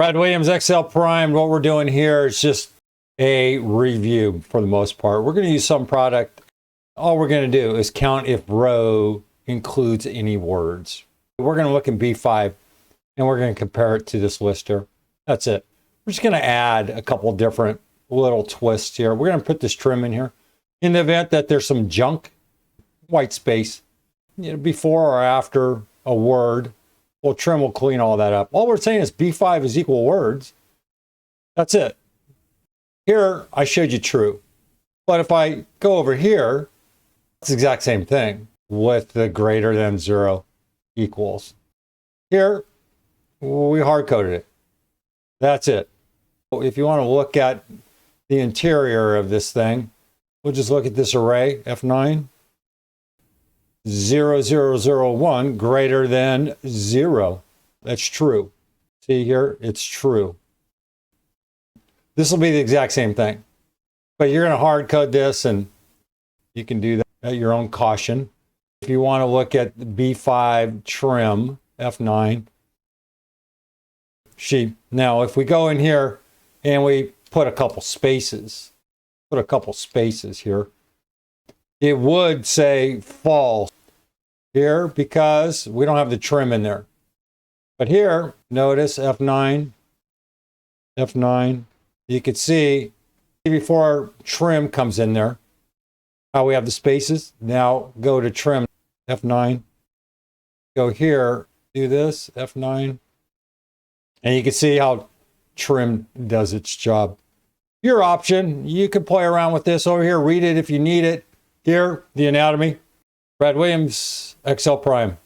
Brad Williams, XL Prime. What we're doing here is just a review for the most part. We're going to use some product. All we're going to do is count if row includes any words. We're going to look in B5 and we're going to compare it to this list here. That's it. We're just going to add a couple different little twists here. We're going to put this trim in here. In the event that there's some junk, white space, before or after a word, well, trim will clean all that up. All we're saying is B5 is equal words. That's it. Here, I showed you true. But if I go over here, it's the exact same thing with the greater than 0 equals. Here, we hard-coded it. That's it. If you want to look at the interior of this thing, we'll just look at this array, F9. 0001 greater than 0. That's true. See here, it's true. This will be the exact same thing. But you're going to hard code this, and you can do that at your own caution. If you want to look at B5 trim, F9. Now, if we go in here and we put a couple spaces, here, it would say false here because we don't have the trim in there. But here, notice F9, you can see before trim comes in there, how we have the spaces. Now go to trim, F9, go here, do this, F9, and you can see how trim does its job. Your option, you can play around with this over here, read it if you need it. Here, the anatomy. Brad Williams, XL Prime.